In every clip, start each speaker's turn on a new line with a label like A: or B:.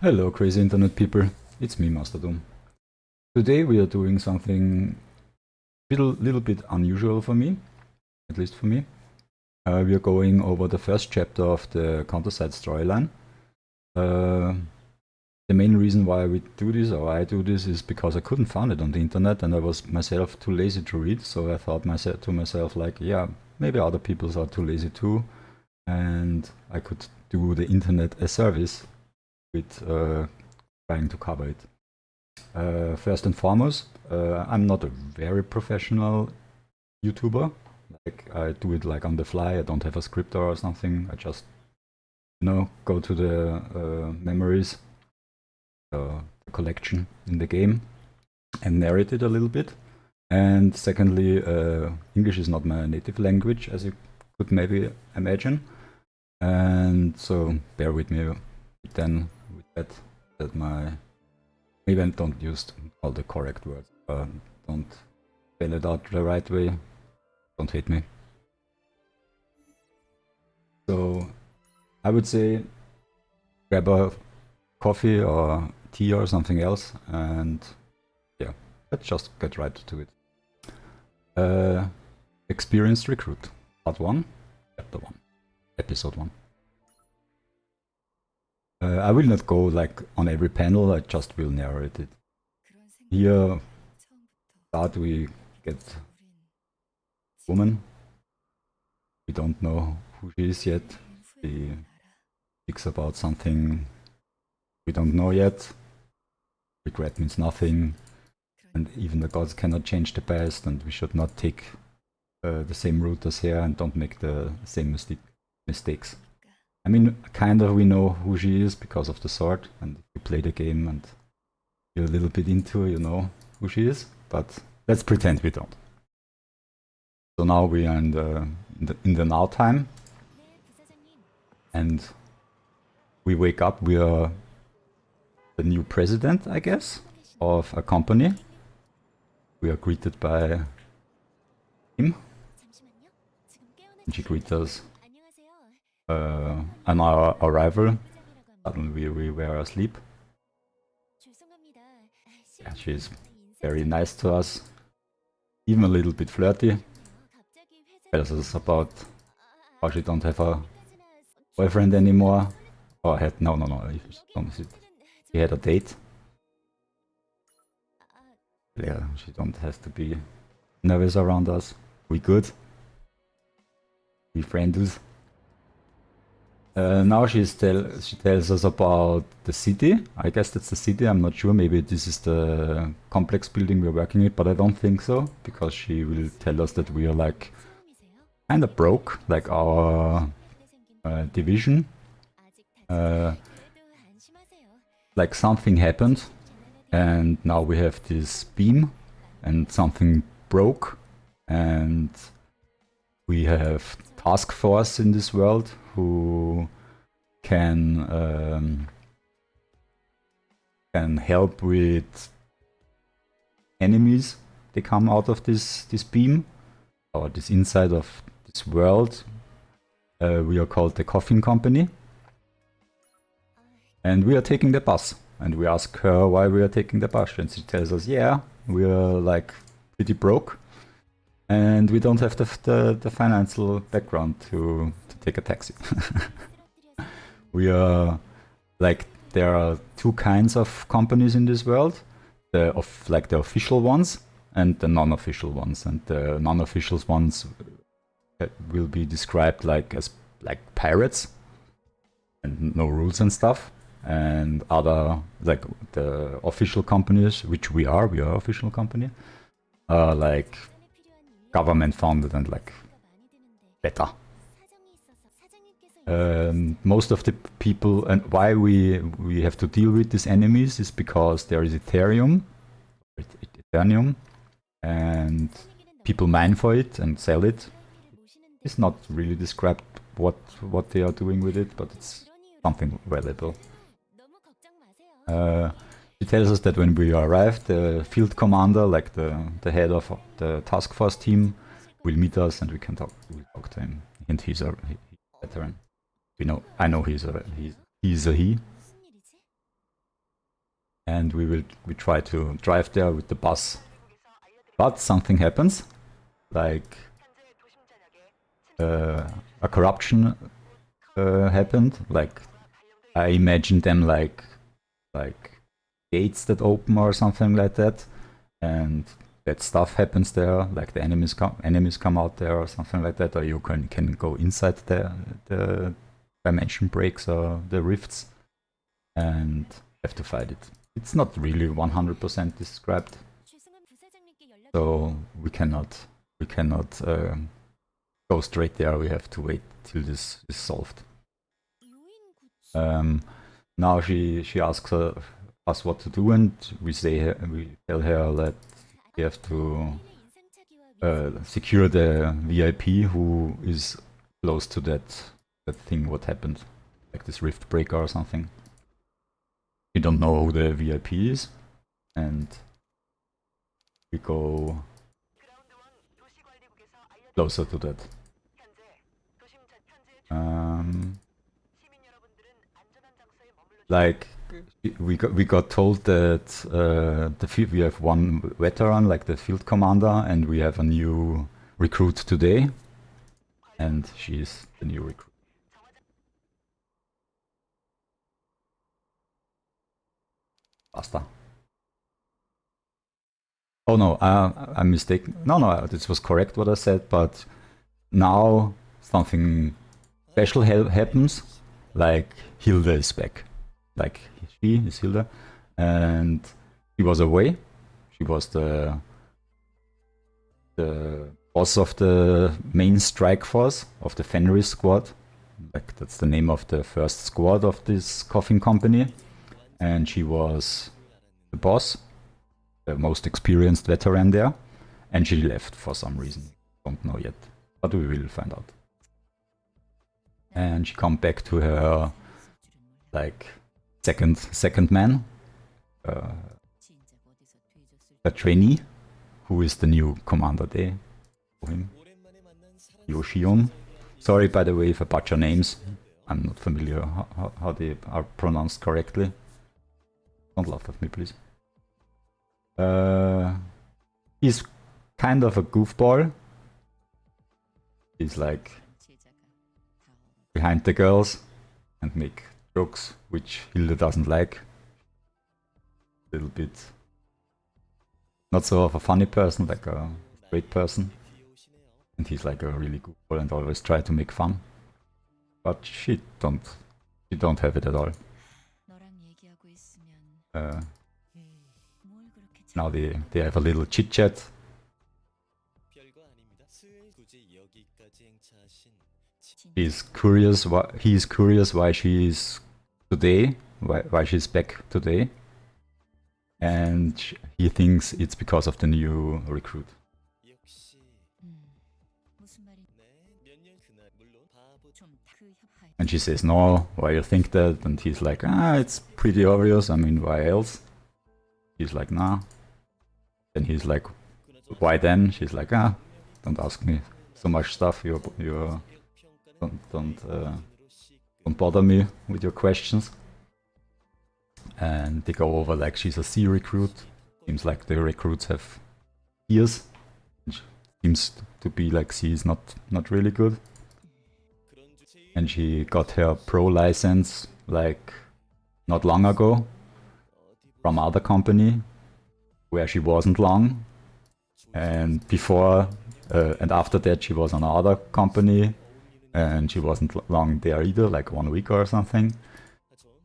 A: Hello crazy internet people, it's me Master Doom. Today we are doing something little bit unusual for me, at least for me. We are going over the first chapter of the CounterSide storyline. The main reason why we do this, or I do this, is because I couldn't find it on the internet and I was myself too lazy to read, so I thought to myself like, yeah, maybe other people are too lazy too, and I could do the internet a service with trying to cover it. First and foremost, I'm not a very professional YouTuber. Like I do it like on the fly. I don't have a script or something. I just, go to the memories, the collection in the game, and narrate it a little bit. And secondly, English is not my native language, as you could maybe imagine. And so bear with me then with that my maybe I don't use all the correct words. Don't spell it out the right way. Don't hate me. So I would say grab a coffee or tea or something else, and yeah, let's just get right to it. Experienced Recruit, Part 1, Chapter 1, Episode 1. I will not go like on every panel, I just will narrate it. Here, start we get woman. We don't know who she is yet. She speaks about something we don't know yet. Regret means nothing, and even the gods cannot change the past, and we should not take the same route as here and don't make the same mistakes. I mean, kind of we know who she is because of the sword, and if you play the game and you're a little bit into, you know who she is, but let's pretend we don't. So now we are in the now time, and we wake up. We are the new president, I guess, of a company. We are greeted by him, and she greets us on our arrival. Suddenly we were asleep. Yeah, she's very nice to us, even a little bit flirty. Tells us about how she don't have a boyfriend anymore, or had no, she had a date. Yeah, she don't have to be nervous around us. We good. We friends. Now she tells us about the city. I guess that's the city, I'm not sure. Maybe this is the complex building we're working with, but I don't think so, because she will tell us that we are like kind of broke, like our division. Like something happened, and now we have this beam, and something broke, and we have task force in this world who can help with enemies. They come out of this beam, or this inside of this world. We are called the Coffin Company, and we are taking the bus. And we ask her why we are taking the bus, and she tells us, yeah, we are like pretty broke, and we don't have the financial background to take a taxi. We are like, there are two kinds of companies in this world, the official ones and the non-official ones, and the non-official ones will be described as pirates and no rules and stuff, and other, like the official companies, which we are official company, like government funded and like better. Most of the people, and why we have to deal with these enemies is because there is Ethereum, and people mine for it and sell it. It's not really described what they are doing with it, but it's something valuable. She tells us that when we arrive, the field commander, like the head of the task force team, will meet us, and we'll talk to him. And he's a veteran. I know he's a he. and we try to drive there with the bus. But something happens, like a corruption happened. Like I imagine them like gates that open or something like that, and that stuff happens there. Like the enemies come out there or something like that, or you can go inside the dimension breaks or the rifts and have to fight it. It's not really 100% described, so we cannot go straight there. We have to wait till this is solved. Now she asks us what to do, and we tell her that we have to secure the VIP who is close to that thing what happened, like this rift breaker or something. We don't know who the VIP is, and we go closer to that. Like we got told that we have one veteran, like the field commander, and we have a new recruit today, and she's the new recruit. Basta. Oh no, I'm mistaken. No, this was correct what I said, but now something special happens, like Hilda is back. Like she is Hilda, and she was away. She was the boss of the main strike force of the Fenris squad. Like that's the name of the first squad of this coffin company, and she was the boss, the most experienced veteran there, and she left for some reason. Don't know yet, but we will find out. And she come back to her like second man, a trainee, who is the new commander there for him, Yoshion. Sorry, by the way, if I butcher names. I'm not familiar how they are pronounced correctly. Don't laugh at me, please. He's kind of a goofball. He's like behind the girls and make jokes, which Hilda doesn't like. A little bit not so of a funny person, like a great person. And he's like a really goofball and always try to make fun. But she don't have it at all. Now they have a little chit chat. He's curious why she is today, why she's back today, and he thinks it's because of the new recruit. And she says, no, why you think that? And he's like, it's pretty obvious, I mean, why else? He's like, nah. Then he's like, why then? She's like, don't ask me so much stuff, don't bother me with your questions. And they go over like she's a C recruit. Seems like the recruits have ears. Seems to be like C is not really good. And she got her pro license like not long ago from other company where she wasn't long. And before and after that she was on another company and she wasn't long there either, like 1 week or something.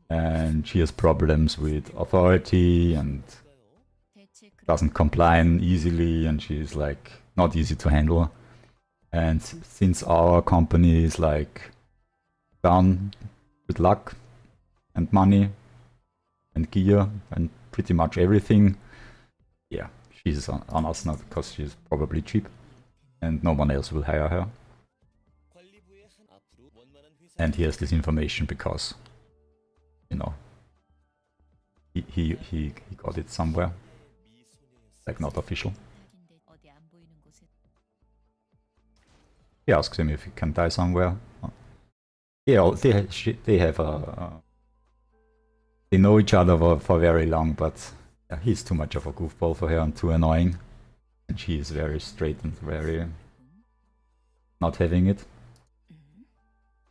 A: And she has problems with authority and doesn't comply easily, and she's like not easy to handle. And since our company is like down with luck and money and gear and pretty much everything, yeah, she's on us now because she's probably cheap and no one else will hire her. And he has this information because, you know, he got it somewhere, like not official. He asks him if he can die somewhere. Yeah, they have a they know each other for very long, but he's too much of a goofball for her and too annoying. And she is very straight and very not having it.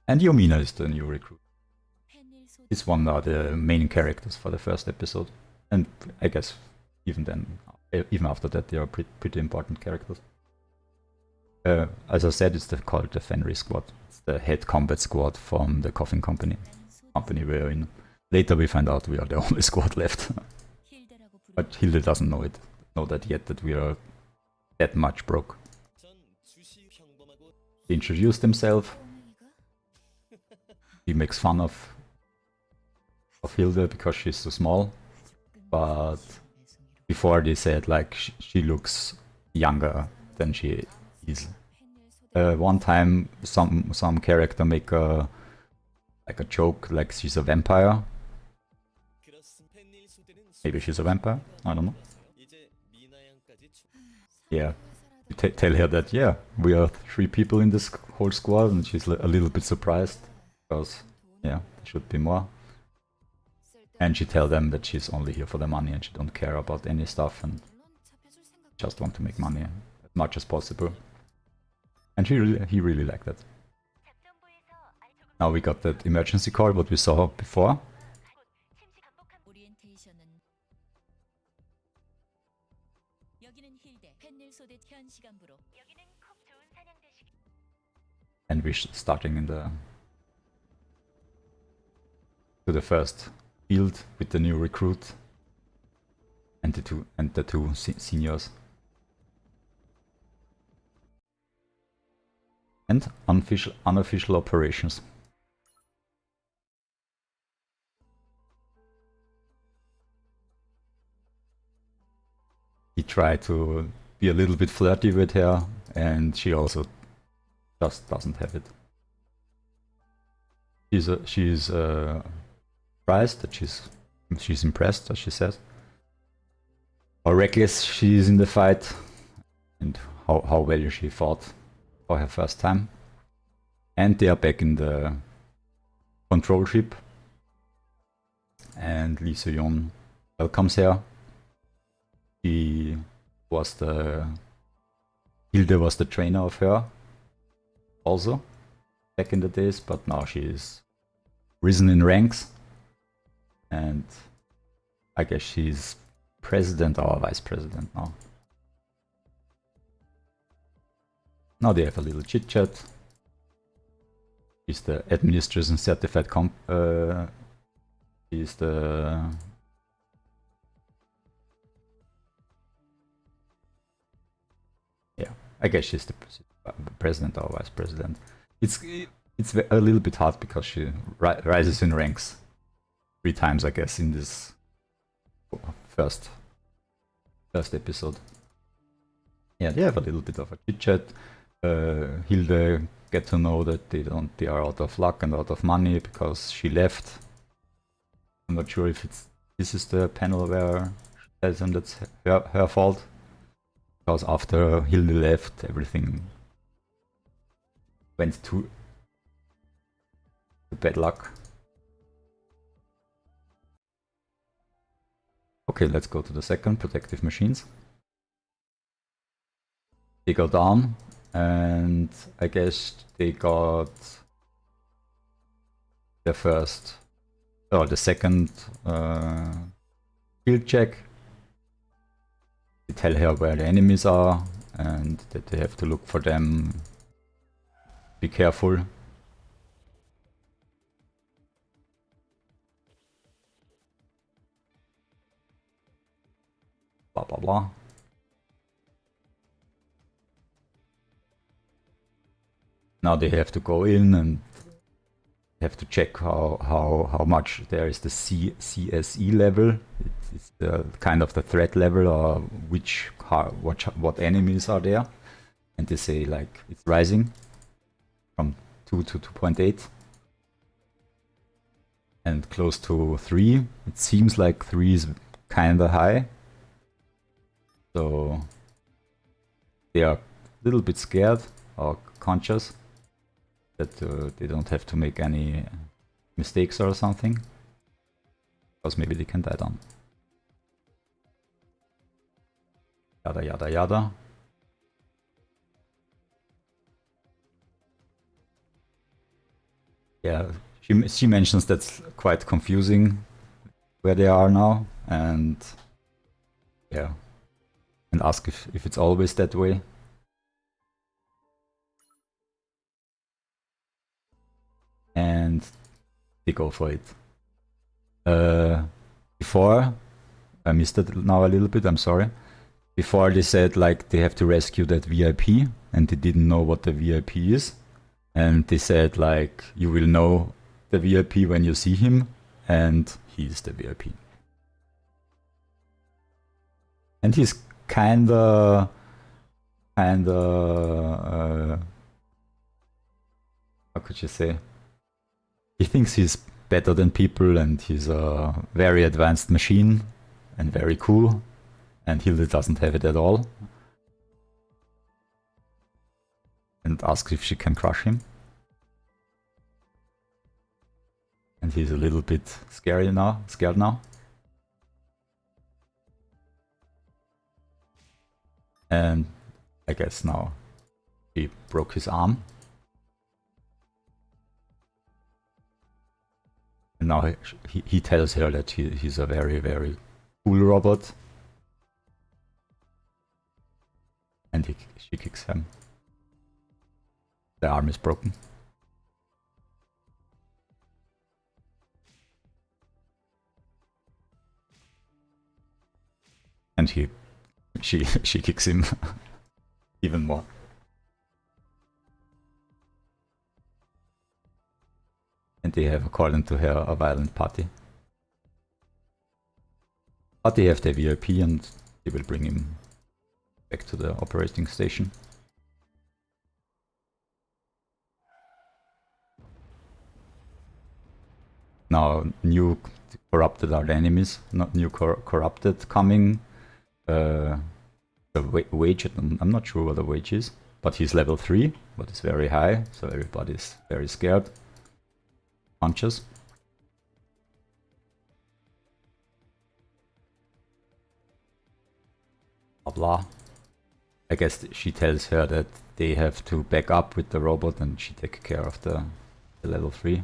A: And Yomina is the new recruit. This one are the main characters for the first episode. And I guess even then, even after that, they are pretty important characters. As I said, it's called the Fenrir Squad. It's the head combat squad from the Coffin Company we're in. Later we find out we are the only squad left. But Hilde doesn't know that yet, that we are that much broke. They introduce themselves. He makes fun of Hilde because she's so small. But before they said like she looks younger than she is. One time some character make a joke like she's a vampire. Maybe she's a vampire, I don't know. Yeah, you tell her that, yeah, we are 3 people in this whole squad, and she's a little bit surprised, because, yeah, there should be more. And she tell them that she's only here for the money and she don't care about any stuff and just want to make money as much as possible. And he really liked that. Now we got that emergency call, what we saw before. And we're starting in the first field with the new recruit and the two seniors. And unofficial operations. He tried to be a little bit flirty with her, and she also just doesn't have it. She's surprised that she's impressed, as she says. How reckless she is in the fight, and how well she fought for her first time. And they are back in the control ship, and Lee Soo-yeon welcomes her. Hilde was the trainer of her also back in the days, but now she is risen in ranks, and I guess she's president or vice president now. Now they have a little chit chat. She's the administration certified she's the I guess she's the president or vice president. It's a little bit hard because she rises in ranks 3 times, I guess, in this first episode. Yeah, they have a little bit of a chit chat. Hilde get to know that they are out of luck and out of money because she left. I'm not sure if this is the panel where she tells them that's her fault. Because after Hilde left, everything went to bad luck. Okay, let's go to the second, protective machines. They go down, and I guess they got the second field check. They tell her where the enemies are and that they have to look for them. Be careful. Blah blah blah. Now they have to go in and have to check how much there is the CSE level. It's the kind of the threat level, or what enemies are there, and they say like it's rising from 2 to 2.8 and close to 3. It seems like 3 is kinda high, so they are a little bit scared or conscious that they don't have to make any mistakes or something. Because maybe they can die down. Yada yada yada. Yeah, she mentions that's quite confusing where they are now, and yeah, and ask if it's always that way. And they go for it. Before, I missed it now a little bit, I'm sorry. Before they said like they have to rescue that VIP, and they didn't know what the VIP is. And they said like you will know the VIP when you see him, and he's the VIP. And he's kinda how could you say? He thinks he's better than people, and he's a very advanced machine and very cool, and Hilde doesn't have it at all. And asks if she can crush him. And he's a little bit scared now. And I guess now he broke his arm. And now he tells her that he's a very, very cool robot. And she kicks him. The arm is broken. And she kicks him even more. And they have, according to her, a violent party. But they have the VIP, and they will bring him back to the operating station. Now, new corrupted are the enemies, not new corrupted coming. The wage, I'm not sure what the wage is, but he's level 3, but it's very high, so everybody's very scared. Punches. Blah blah. I guess she tells her that they have to back up with the robot, and she takes care of the level 3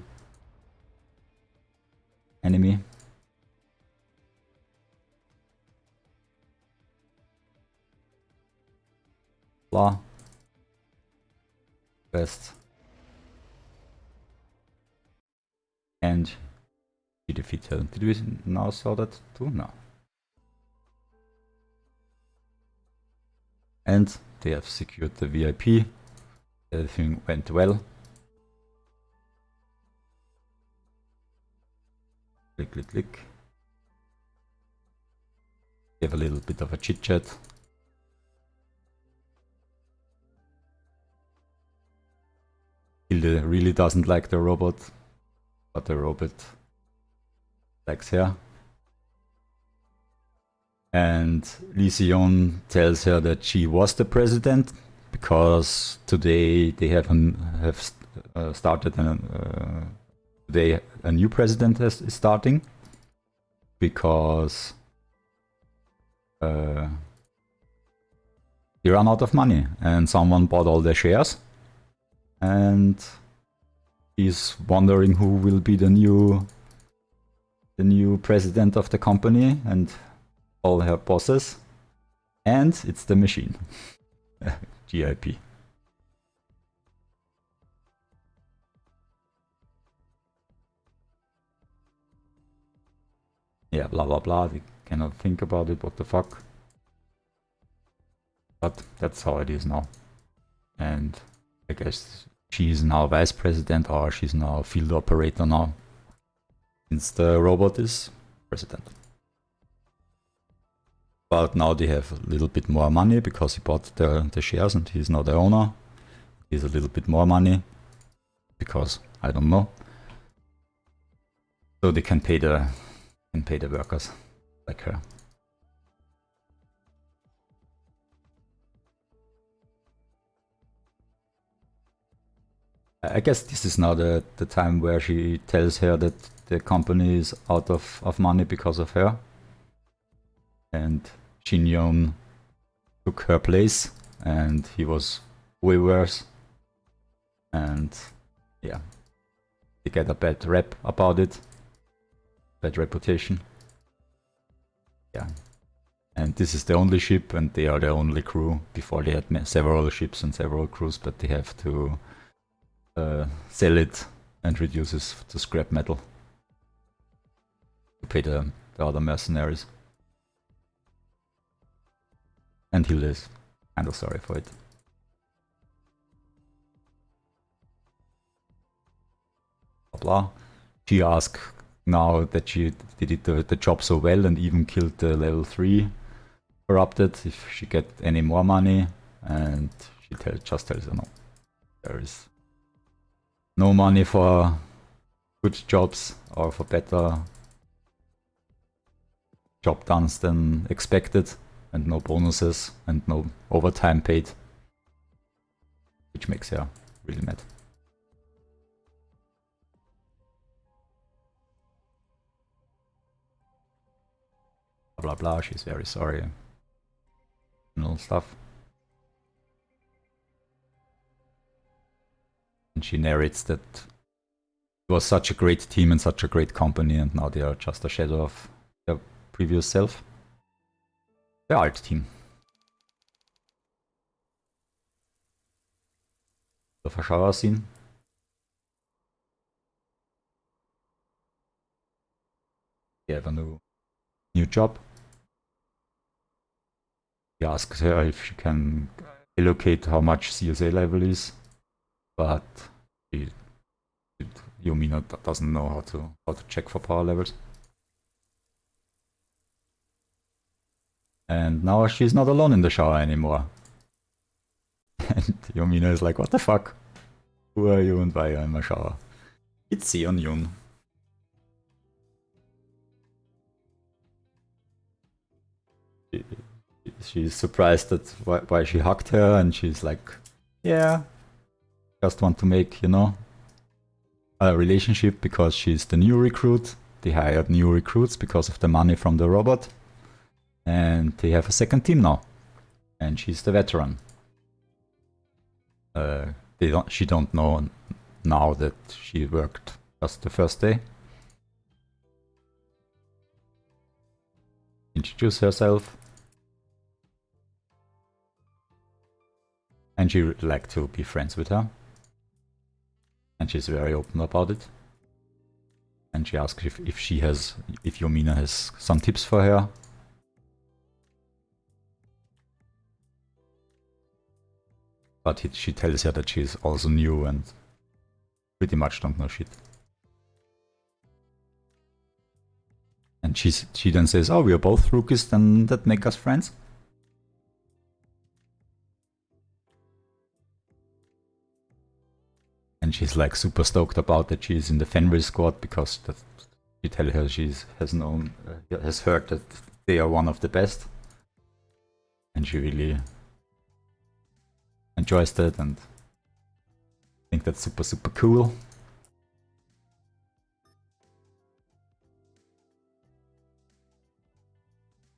A: enemy. Blah. Best. And she defeats her. Did we now saw that too? No. And they have secured the VIP. Everything went well. Click, click, click. They have a little bit of a chit chat. Hilde really doesn't like the robot, but the robot likes her. And Lee Seon tells her that she was the president because today they have started today a new president is starting because they run out of money and someone bought all their shares, and he's wondering who will be the new president of the company and all her bosses, and it's the machine. GIP. Yeah, blah blah blah, they cannot think about it, what the fuck. But that's how it is now. And I guess she's now vice president, or she's now field operator now, since the robot is president. But now they have a little bit more money because he bought the shares and he's now the owner. He has a little bit more money because I don't know. So they can pay the workers like her. I guess this is now the time where she tells her that the company is out of money because of her. And Shin Yeon took her place, and he was way worse. And yeah, they get a bad rep about it, bad reputation. Yeah, and this is the only ship, and they are the only crew. Before they had several ships and several crews, but they have to sell it and reduce it to scrap metal to pay the other mercenaries. And Hilde is kind of sorry for it. Blah blah. She asked now that she did the job so well and even killed the level 3 corrupted if she get any more money, and she just tells her no. There is no money for good jobs or for better job done than expected, and no bonuses and no overtime paid, which makes her really mad. Blah blah, she's very sorry and all stuff. And she narrates that it was such a great team and such a great company, and now they are just a shadow of their previous self. The art team. The shower scene. They have a new job. He asks her if she can allocate how much CSA level is, but Yumina doesn't know how to check for power levels. And now she's not alone in the shower anymore. And Yumina is like, what the fuck? Who are you and why are you in my shower? It's Seon Yoon. She's surprised at why she hugged her, and she's like, yeah, just want to make, you know, a relationship because she's the new recruit. They hired new recruits because of the money from the robot, and they have a second team now, and she's the veteran. She don't know now that she worked just the first day. Introduce herself. And she would like to be friends with her. And she's very open about it. And she asks if Yumina has some tips for her. But she tells her that she's also new and pretty much don't know shit. And she then says, oh, we are both rookies, then that make us friends. And she's like super stoked about that she's in the Fenrir squad, because she tells her has heard that they are one of the best. And she really enjoys that, and I think that's super cool.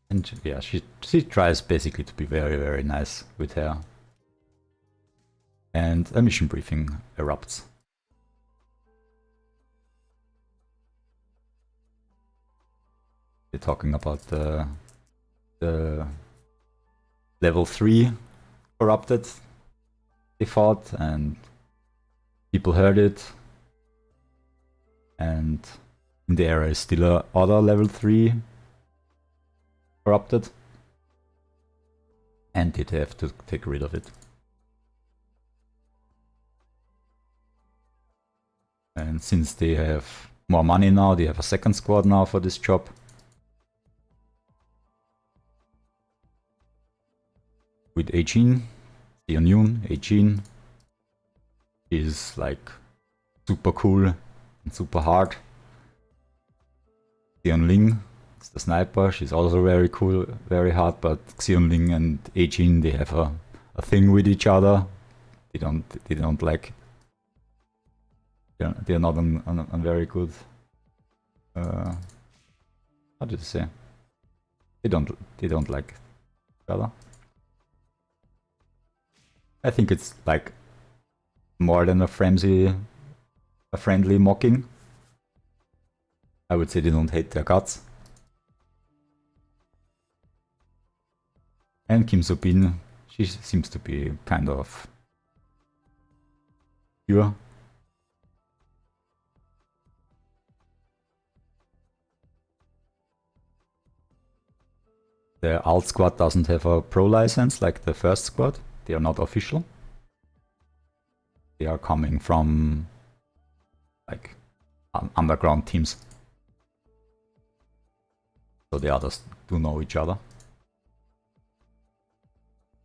A: And yeah, she tries basically to be very nice with her. And a mission briefing erupts. They're talking about the level 3 corrupted they fought, and people heard it. And in the area is still other level 3 corrupted, and they have to take rid of it. And since they have more money now, they have a second squad now for this job. With Eijin, Seon Yoon. Eijin is like super cool and super hard. Seon Ling is the sniper. She's also very cool, very hard. But Seon Ling and Eijin, they have a thing with each other. They don't like. They're not on very good How did I say? They don't like each other. I think it's like more than a friendly mocking. I would say they don't hate their guts. And Kim So-bin, she seems to be kind of pure. The alt squad doesn't have a pro license like the first squad. They are not official. They are coming from like underground teams. So the others do know each other.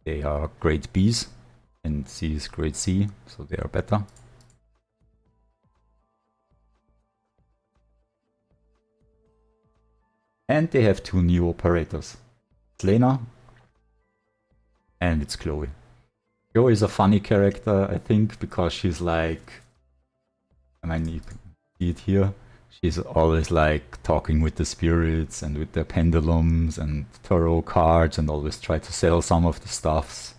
A: They are grade Bs and C is grade C, so they are better. And they have two new operators. It's Lena and it's Chloe. Chloe is a funny character, I think, because she's like, I mean, you can see it here. She's always like talking with the spirits and with the pendulums and tarot cards and always try to sell some of the stuffs.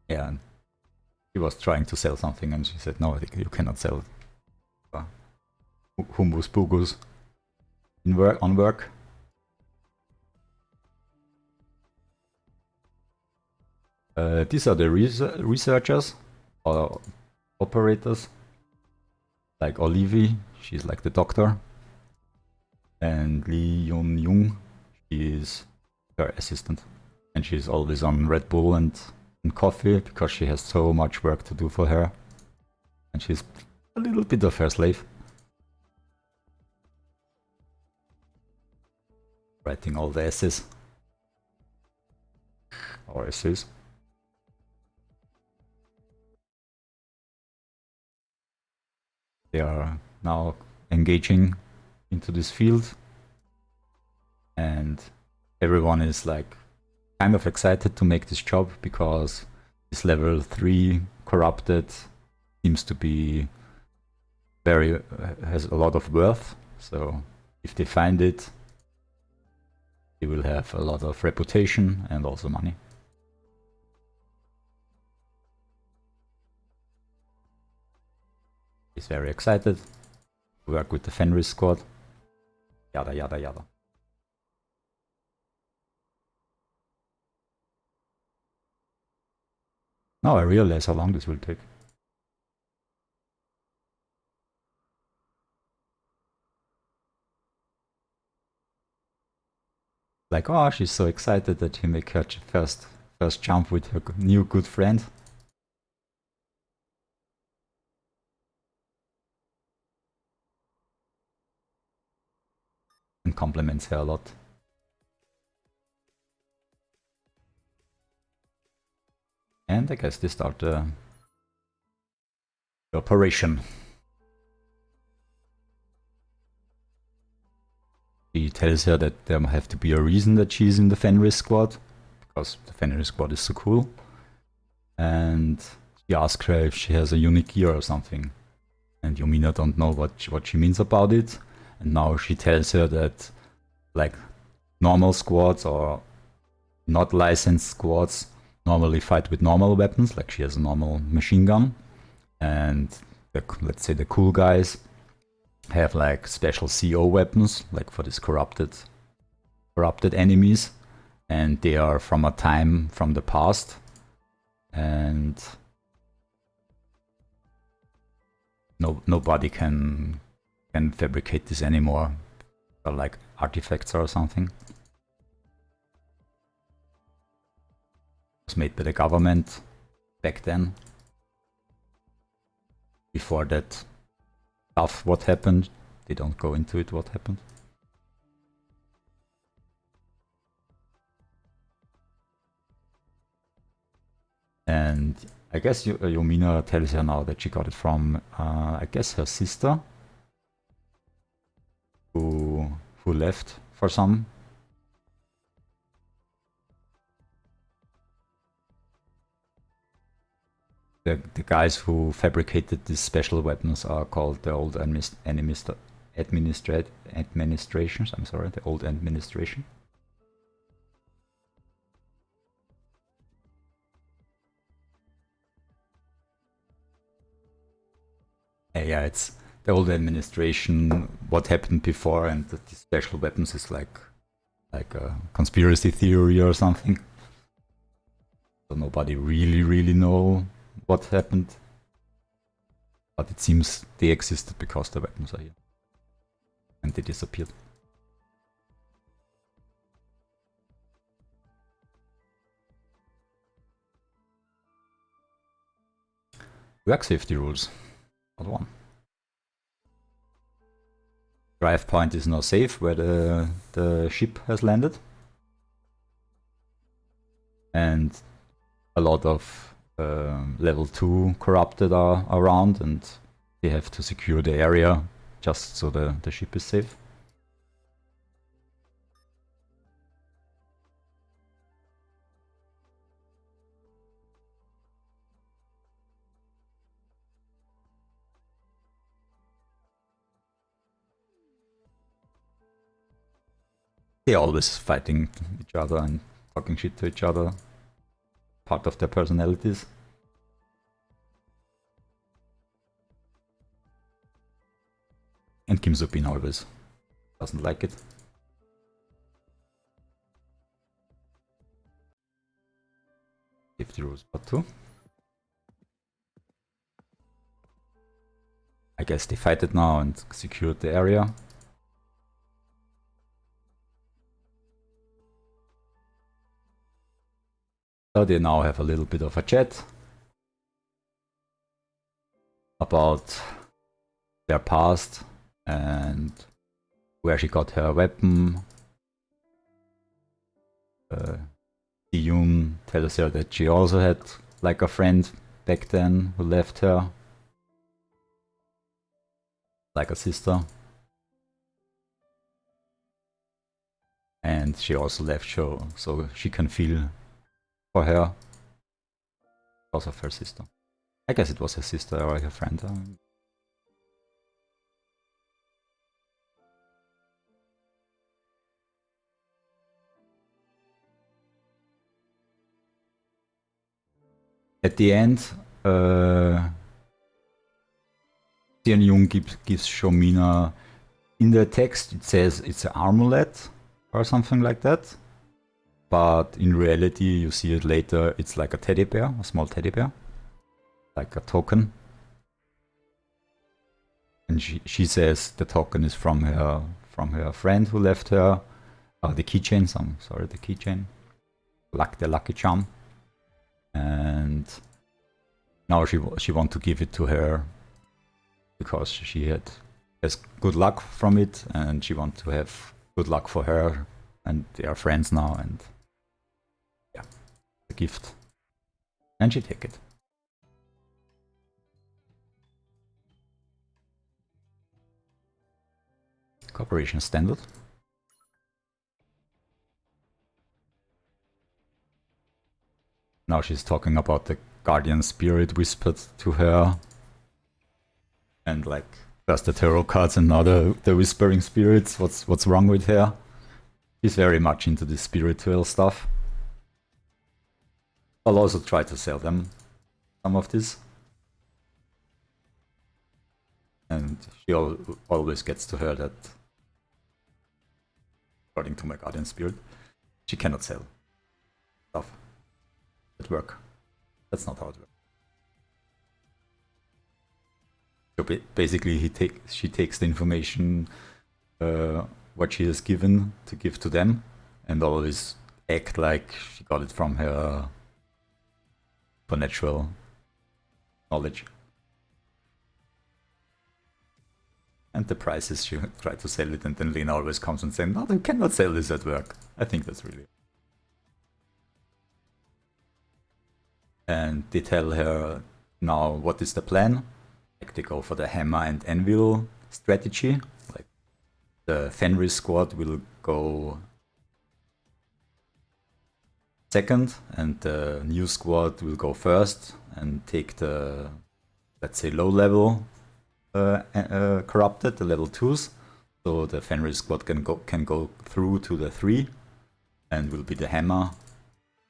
A: Yeah, and he was trying to sell something and she said, no, you cannot sell it. Humbus Bugus on work. These are the researchers or operators, like Olivia, she's like the doctor, and Lee Yun-Jung, she is her assistant, and she's always on Red Bull and coffee because she has so much work to do for her, and she's a little bit of her slave. Writing all the essays. Or essays. They are now engaging into this field and everyone is like kind of excited to make this job because this level 3 corrupted seems to be has a lot of worth, so if they find it, they will have a lot of reputation and also money. He's very excited to work with the Fenris squad. Yada yada yada. Now I realize how long this will take. Like, oh, she's so excited that he make her first jump with her new good friend. And compliments her a lot. And I guess they start the operation. He tells her that there have to be a reason that she's in the Fenris squad, because the Fenris squad is so cool. And he asks her if she has a unique gear or something. And Yumina don't know what she means about it. And now she tells her that like normal squads or not licensed squads normally fight with normal weapons, like she has a normal machine gun. And let's say the cool guys have like special CO weapons, like for these corrupted enemies, and they are from a time from the past, and nobody can fabricate this anymore, or like artifacts or something. It was made by the government back then. Before that stuff, what happened, they don't go into it, what happened. And I guess Yumina tells her now that she got it from, I guess, her sister, who left for some. The guys who fabricated these special weapons are called the old administrations. I'm sorry, the old administration. Yeah, it's the old administration. What happened before, and the special weapons is like a conspiracy theory or something. So nobody really know what happened. But it seems they existed because the weapons are here. And they disappeared. Work safety rules. Not one. Drive point is now safe where the ship has landed. And a lot of level 2 corrupted are around, and they have to secure the area just so the ship is safe. They're always fighting each other and talking shit to each other. Part of their personalities. And Kim Soo-bin always doesn't like it. Safety rules part 2. I guess they fight it now and secured the area. So they now have a little bit of a chat about their past and where she got her weapon. Yoon tells her that she also had like a friend back then who left her, like a sister. And she also left so she can feel for her because of her sister. I guess it was her sister or her friend. At the end, Seon Jung gives Shomina, in the text it says it's an amulet or something like that. But in reality, you see it later, it's like a teddy bear, a small teddy bear. Like a token. And she says the token is from her friend who left her. The keychain, the keychain. The lucky charm. And now she wants to give it to her because she has good luck from it, and she wants to have good luck for her, and they are friends now, and yeah, the gift. And she take it. Cooperation standard. Now she's talking about the guardian spirit whispered to her. And like, first the tarot cards and now the whispering spirits. What's wrong with her? She's very much into the spiritual stuff. I'll also try to sell them some of this. And she always gets to her that, according to my guardian spirit, she cannot sell stuff at work. That's not how it works. So basically, she takes the information what she has given to give to them, and always act like she got it from her supernatural knowledge. And the prices, she tried to sell it, and then Lena always comes and says, "No, you cannot sell this at work." I think that's really. And they tell her now what is the plan. Like they go for the hammer and anvil strategy. Like the Fenris squad will go second, and the new squad will go first and take the, let's say, low level corrupted, the level 2s. So the Fenris squad can go through to the 3 and will be the hammer,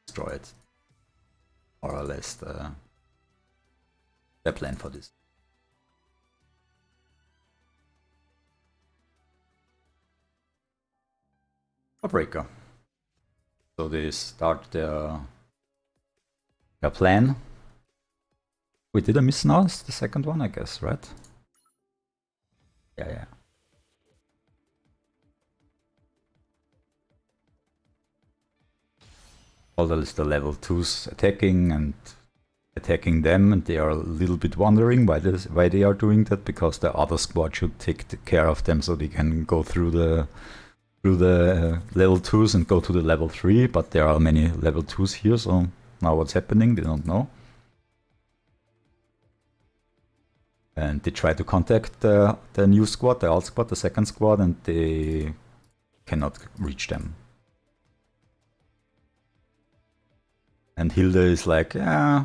A: destroy it. More or less the plan for this. Breaker. So they start their plan. Wait, did I miss now? It's the second one, I guess, right? Yeah. All the level 2s attacking them, and they are a little bit wondering why they are doing that, because the other squad should take care of them so they can go through the level 2s and go to the level 3, but there are many level 2s here, so now what's happening, they don't know. And they try to contact the new squad, the alt squad, the second squad, and they cannot reach them. And Hilde is like, yeah,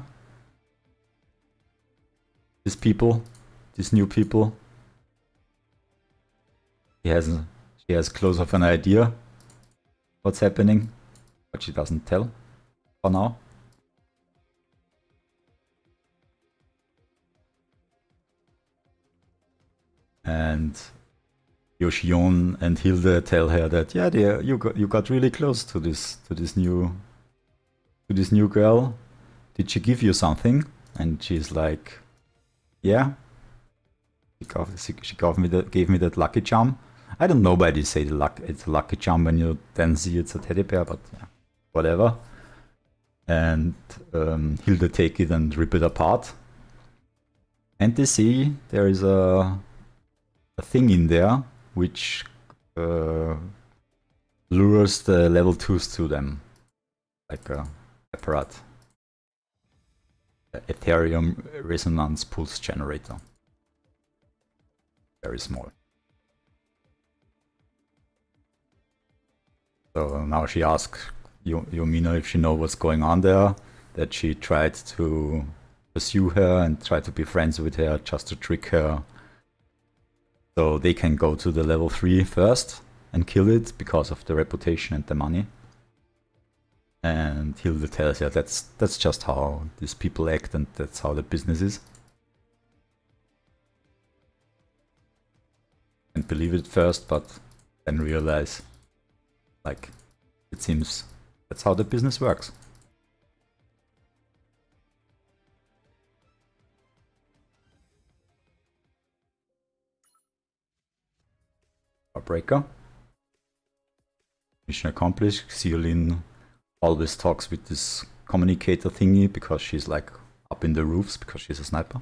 A: these new people, she has close of an idea what's happening, but she doesn't tell for now. And Yoshion and Hilde tell her that, yeah, you got really close to this new girl. Did she give you something? And she's like, yeah. She gave me that lucky charm. I don't know why they say it's a lucky charm when you then see it's a teddy bear, but yeah, whatever. And Hilde take it and rip it apart. And they see there is a thing in there which lures the level 2s to them, like a apparat, Ethereum resonance pulse generator, very small. So now she asks Yumina if she knows what's going on there, that she tried to pursue her and try to be friends with her just to trick her. So they can go to the level 3 first and kill it because of the reputation and the money. And Hilde tells her that's just how these people act, and that's how the business is. And believe it first, but then realize, like, it seems that's how the business works. Breaker. Mission accomplished. Xiolin always talks with this communicator thingy because she's like up in the roofs because she's a sniper.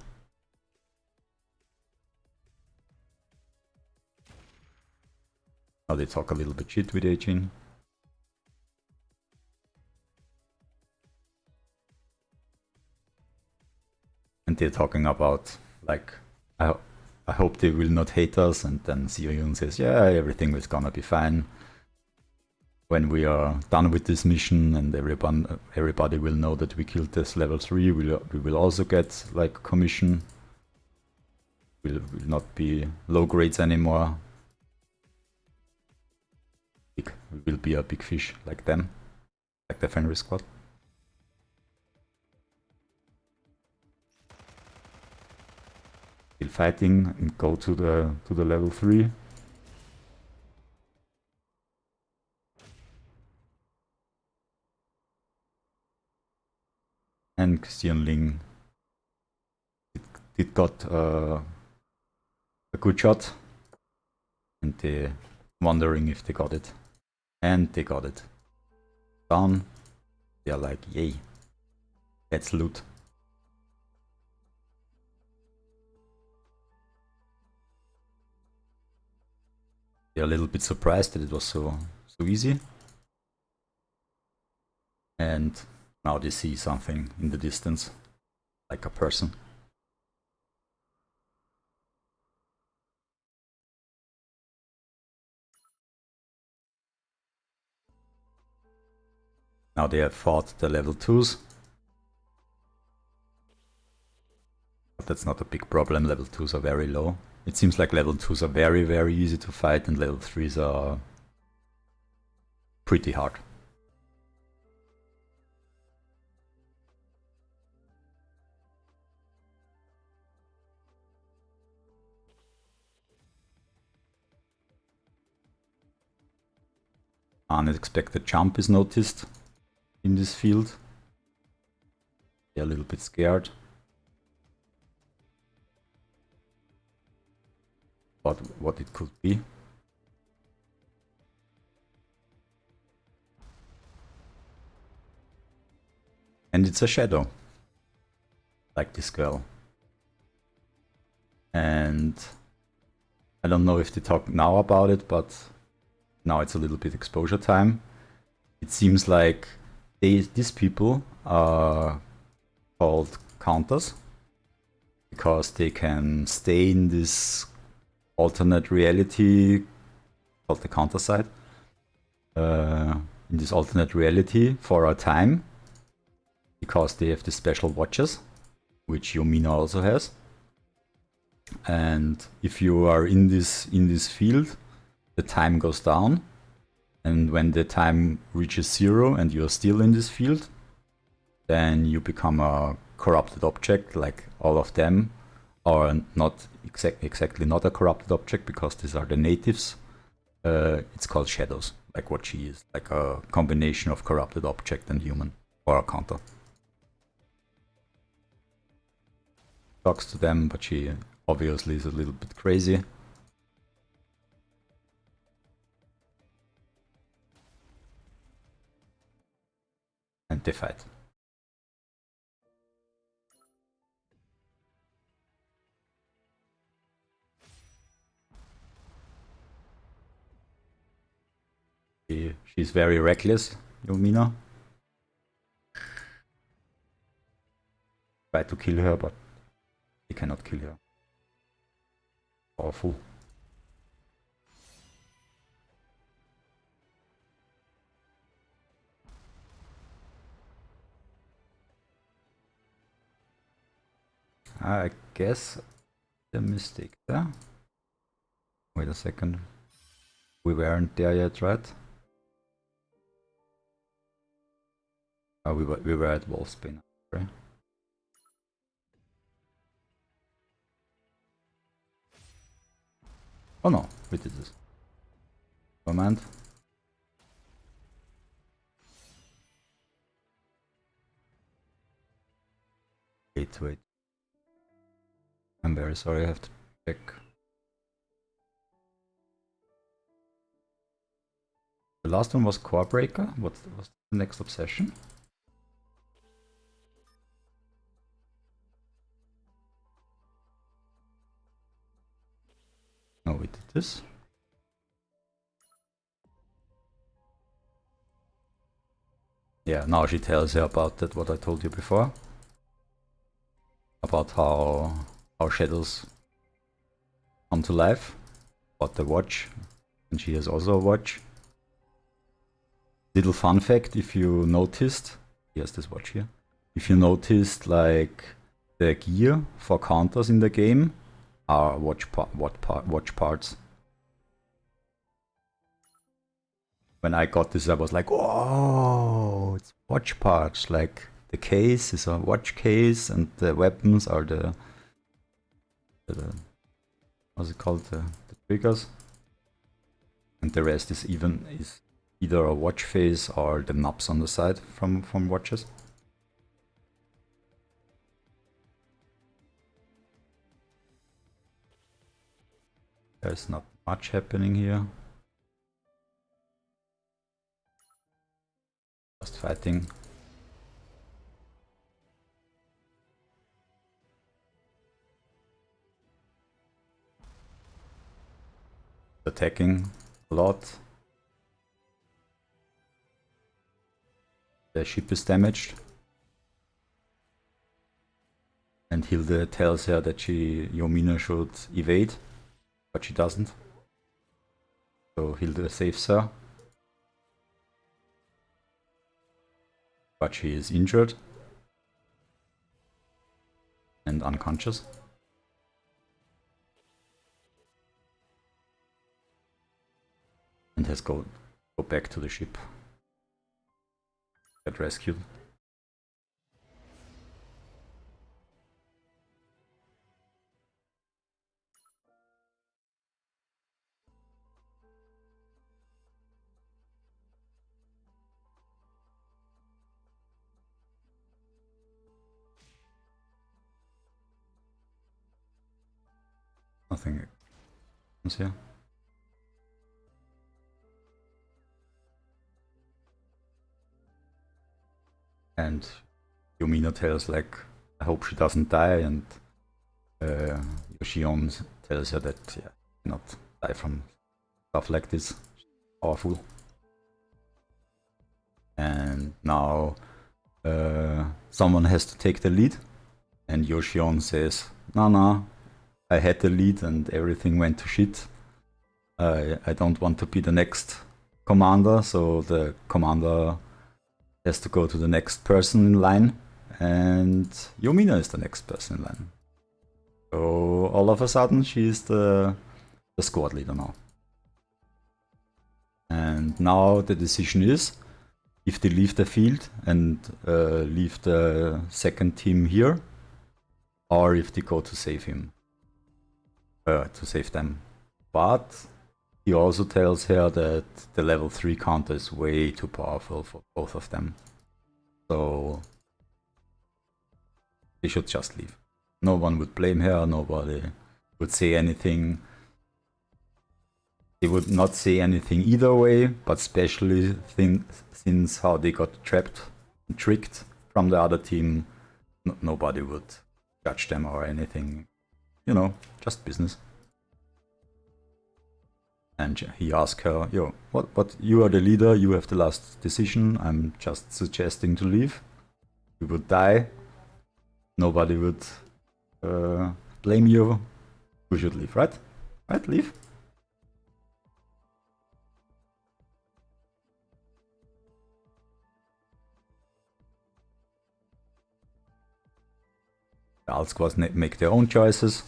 A: Now they talk a little bit shit with Eijin. And they're talking about, like, I hope they will not hate us, and then Xiuyun says, yeah, everything is gonna be fine. When we are done with this mission and everybody will know that we killed this level 3, we will also get, like, commission. Will not be low grades anymore. We will be a big fish like them, like the Fenris squad. Still fighting and go to the level 3. And Xianling did got a good shot, and they're wondering if they got it. And they got it. Down. They're like, yay, let's loot. They're a little bit surprised that it was so easy. And now they see something in the distance, like a person. Now they have fought the level 2s. But that's not a big problem, level 2s are very low. It seems like level 2s are very, very easy to fight and level 3s are pretty hard. Unexpected jump is noticed in this field. They're a little bit scared. But what it could be. And it's a shadow. Like this girl. And I don't know if they talk now about it, but now it's a little bit exposure time. It seems like these people are called counters because they can stay in this alternate reality called the CounterSide. In this alternate reality for a time because they have the special watches, which Yomina also has. And if you are in this field, the time goes down, and when the time reaches 0 and you're still in this field, then you become a corrupted object, like all of them are not exactly not a corrupted object because these are the natives. It's called shadows, like what she is, like a combination of corrupted object and human, or a counter. Talks to them, but she obviously is a little bit crazy. And they fight. She's very reckless, Yomina. Try to kill her, but they cannot kill her. Powerful. I guess the mistake there. Wait a second. We weren't there yet, right? Oh, we were at Wolfsbane. Right? Oh no, we did this. Command. Wait. I'm very sorry, I have to check. The last one was Core Breaker. What was the next obsession? No, we did this. Yeah, now she tells you about that, what I told you before. About how shadows come to life. About the watch. And she has also a watch. Little fun fact, if you noticed, he has this watch here. If you noticed, like, the gear for counters in the game are watch parts. When I got this, I was like, oh, it's watch parts. Like, the case is a watch case, and the weapons are the what's it called, the triggers, and the rest is either a watch face or the knobs on the side from watches. There's not much happening here. Just fighting. Attacking a lot. The ship is damaged. And Hilde tells her that Yomina should evade, but she doesn't. So Hilde saves her. but she is injured and unconscious. And has go back to the ship. Get rescued. Nothing happens here. And Yumina tells like, I hope she doesn't die, and Yoshion tells her that yeah, not die from stuff like this. She's powerful. And now someone has to take the lead, and Yoshion says, no, I had the lead and everything went to shit. I don't want to be the next commander, so the commander has to go to the next person in line, and Yumina is the next person in line. So all of a sudden she's the squad leader now. And now the decision is, if they leave the field and leave the second team here, or if they go to save him, to save them. But he also tells her that the level 3 counter is way too powerful for both of them. So they should just leave. No one would blame her, nobody would say anything. They would not say anything either way, but especially since how they got trapped and tricked from the other team, nobody would judge them or anything. You know, just business. And he asked her, yo, what, you are the leader, you have the last decision, I'm just suggesting to leave. You would die, nobody would blame you, we should leave, right? Right, leave? The alt squads make their own choices.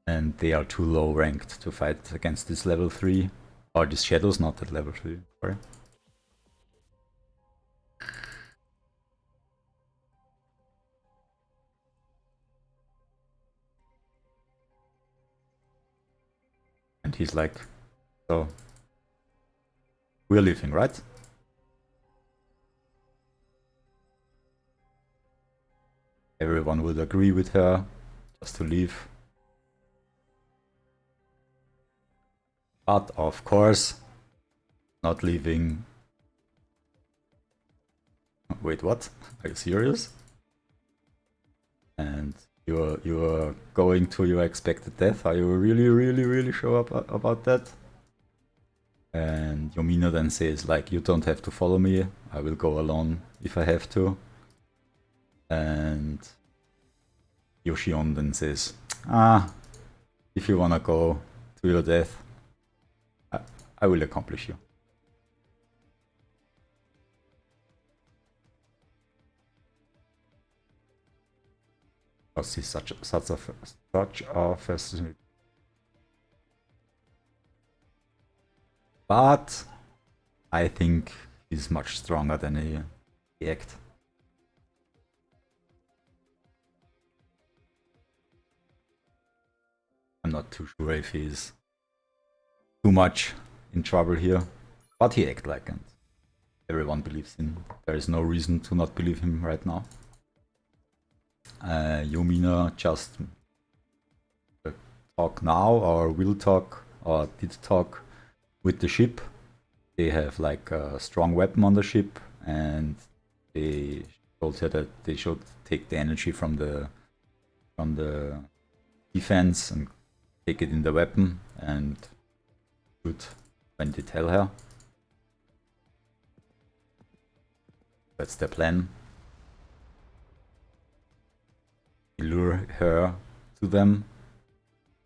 A: And they are too low ranked to fight against this level 3. Or this Shadow's not at level 3, sorry. And he's like, so, we're leaving, right? Everyone would agree with her, just to leave. But of course, not leaving. Wait, what? Are you serious? And you're going to your expected death? Are you really sure about that? And Yumina then says like, you don't have to follow me, I will go alone if I have to. And Yoshion then says, if you wanna go to your death, I will accomplish you. Because he's such a fascinating. But I think he's much stronger than he acts. I'm not too sure if he's too much in trouble here, but he acts like it. Everyone believes in him. There is no reason to not believe him right now. Yumina just talk now, or will talk, or did talk with the ship. They have like a strong weapon on the ship, and they told her that they should take the energy from the defense and take it in the weapon, and shoot when they tell her. That's their plan. Lure her to them,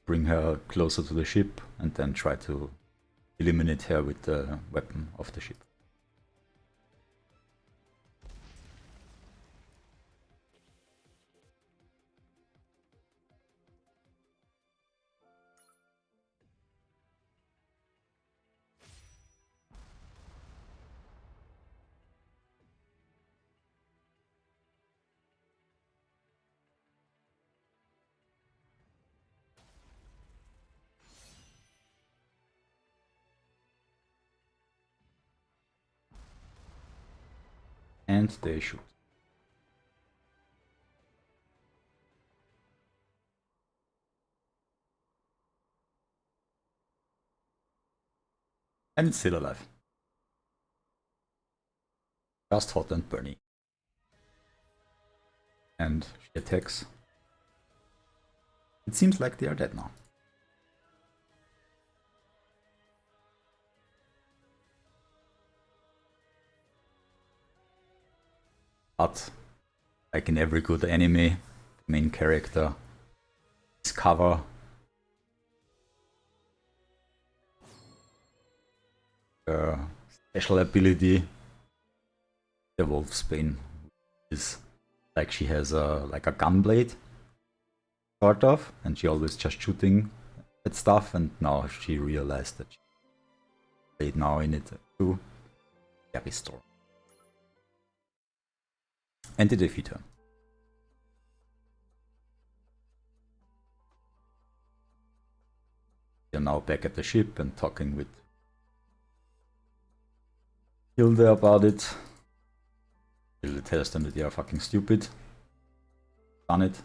A: bring her closer to the ship, and then try to eliminate her with the weapon of the ship. And they shoot. And it's still alive. Just hot and burning. And she attacks. It seems like they are dead now. But, like in every good anime, the main character discover her special ability, the Wolf's Bane, is like she has a gun blade, sort of, and she always just shooting at stuff, and now she realized that she played now in it too. Very strong. And they defeat her. They're now back at the ship and talking with Hilde about it. Hilde tells them that they are fucking stupid. Done it.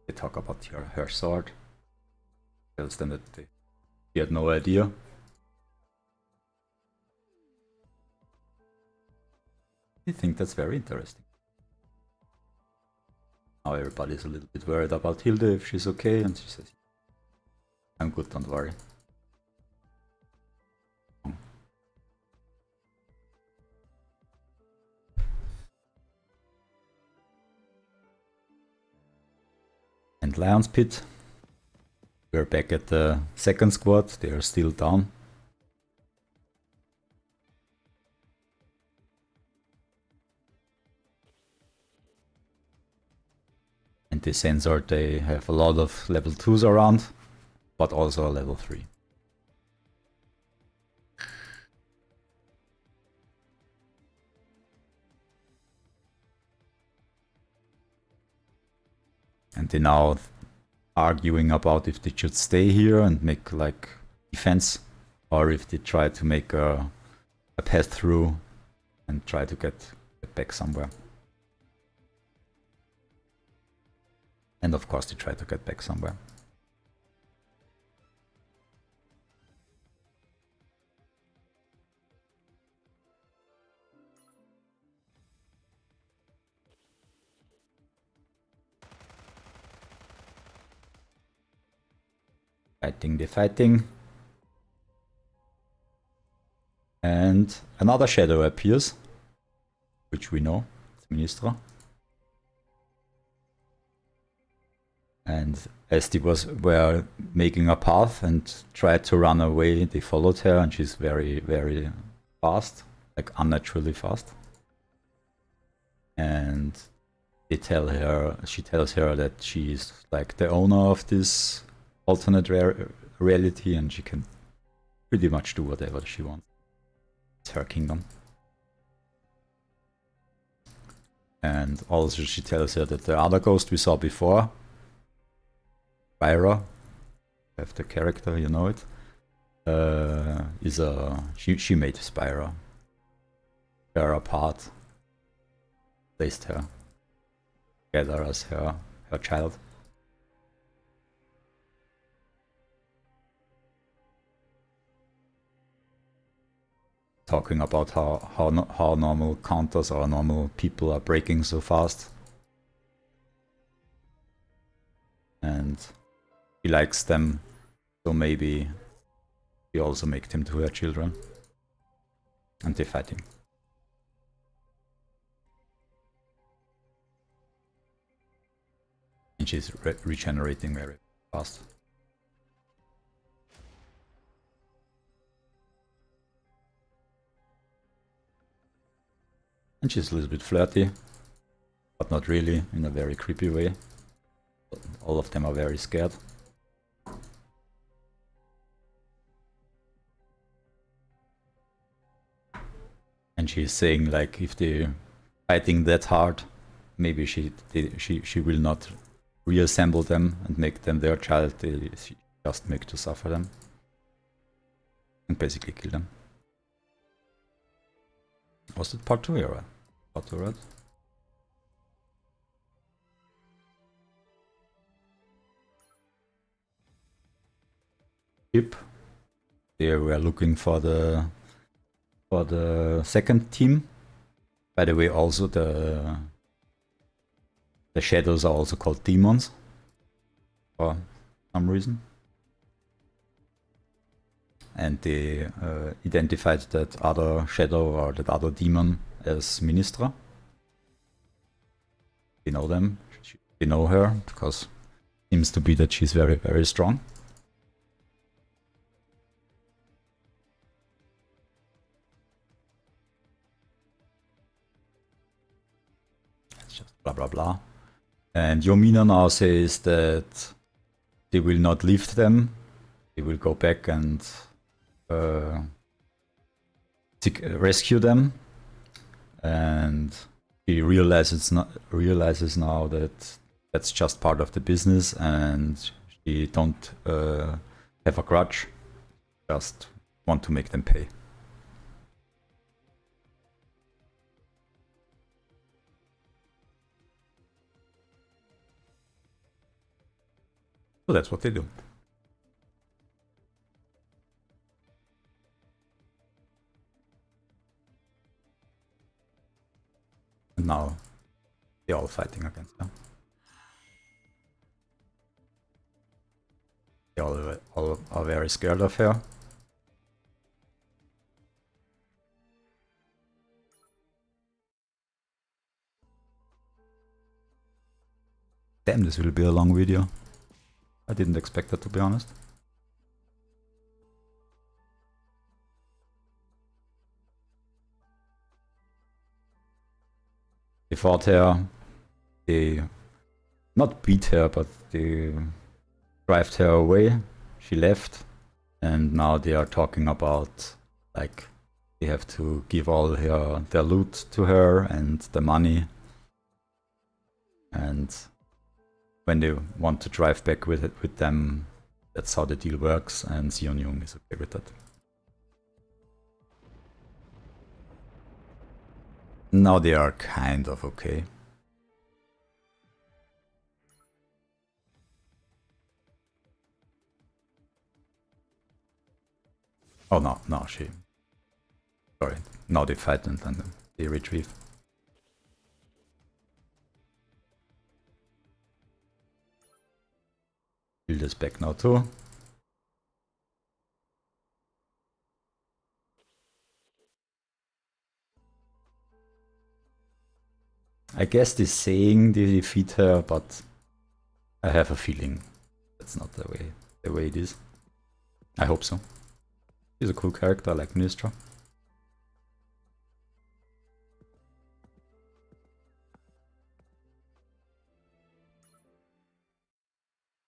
A: They talk about her sword. Tells them that she had no idea. I think that's very interesting. Now everybody's a little bit worried about Hilde, if she's okay, and she says, I'm good, don't worry. And Lion's Pit. We're back at the second squad, they are still down. And the sensor, they have a lot of level 2s around, but also a level 3. And they now arguing about if they should stay here and make like defense, or if they try to make a path through and try to get back somewhere. And of course they try to get back somewhere. They're fighting. And another shadow appears, which we know, it's Ministra. And as they were making a path and tried to run away, they followed her, and she's very, very fast, like unnaturally fast. And she tells her that she's like the owner of this alternate reality, and she can pretty much do whatever she wants. It's her kingdom. And also she tells her that the other ghost we saw before, Spyra, have the character, you know it, is she made Spyra, her apart, placed her together as her child. Talking about how normal counters or normal people are breaking so fast. And she likes them, so maybe she also make them to her children. And they're fighting. And she's regenerating very fast. And she's a little bit flirty, but not really, in a very creepy way. All of them are very scared. And she's saying, like, if they're fighting that hard, maybe she will not reassemble them and make them their child, they just make to suffer them. and basically kill them. Was it part 2? Yeah, right. Part 2, right? Ship. They were looking for the second team. By the way, also the shadows are also called demons for some reason. And they identified that other shadow or that other demon as Ministra. They know them. They know her because it seems to be that she's very, very strong. It's just blah blah blah. And Yomina now says that they will not leave them. They will go back and rescue them. And he realizes now that that's just part of the business, and she don't have a grudge. Just want to make them pay. So that's what they do. And now they're all fighting against her. They all are very scared of her. Damn, this will be a long video. I didn't expect that, to be honest. They fought her. They not beat her, but they drive her away. She left, and now they are talking about like they have to give all their loot to her and the money. And when they want to drive back with them, that's how the deal works, and Sion Jung is okay with that. Now they are kind of okay. Oh no, she... Sorry, now they fight and then they retrieve. Build this back now too. I guess they're saying they defeat her, but I have a feeling that's not the way it is. I hope so. She's a cool character, I like Ministra.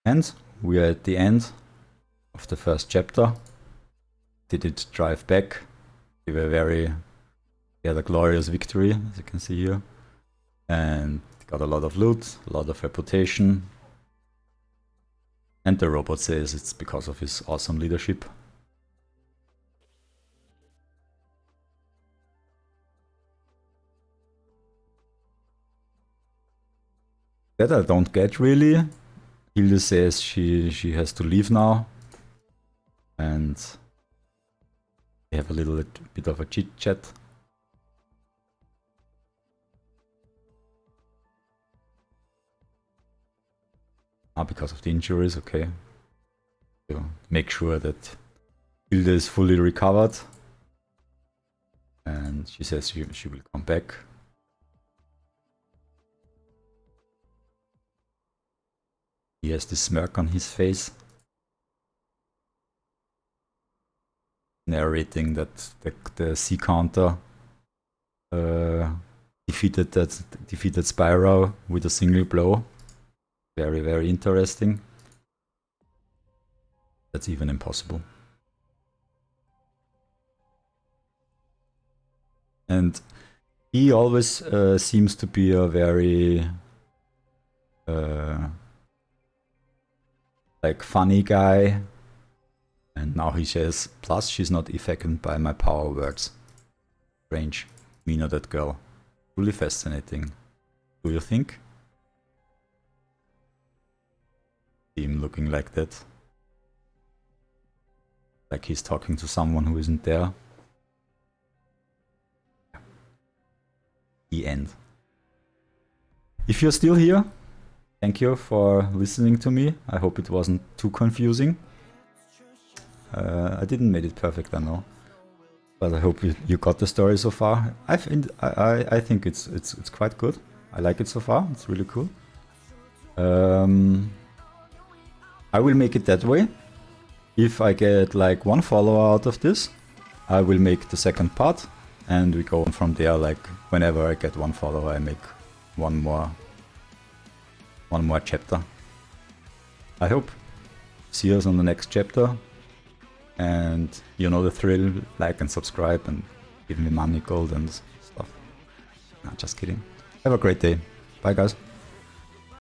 A: And we are at the end of the first chapter. They did drive back. They had a glorious victory, as you can see here. And got a lot of loot, a lot of reputation. And the robot says it's because of his awesome leadership. That I don't get really. Hilde says she has to leave now. And we have a little bit of a chit chat. Because of the injuries, okay. So make sure that Hilde is fully recovered. And she says she will come back. He has this smirk on his face. Narrating that the C counter defeated Spyro with a single blow. Very, very interesting. That's even impossible. And he always seems to be a very like funny guy, And now he says, plus she's not affected by my power words. Strange. Me not that girl. Truly fascinating. Do you think? Him looking like that. Like he's talking to someone who isn't there. The end. If you're still here, thank you for listening to me. I hope it wasn't too confusing. I didn't make it perfect, I know. But I hope you got the story so far. I think it's quite good. I like it so far. It's really cool. I will make it that way. If I get like 1 follower out of this, I will make the second part, and we go on from there. Like whenever I get 1 follower, I make one more chapter. I hope. See us on the next chapter. And you know the thrill, like and subscribe and give me money, gold and stuff. Nah, just kidding. Have a great day. Bye guys.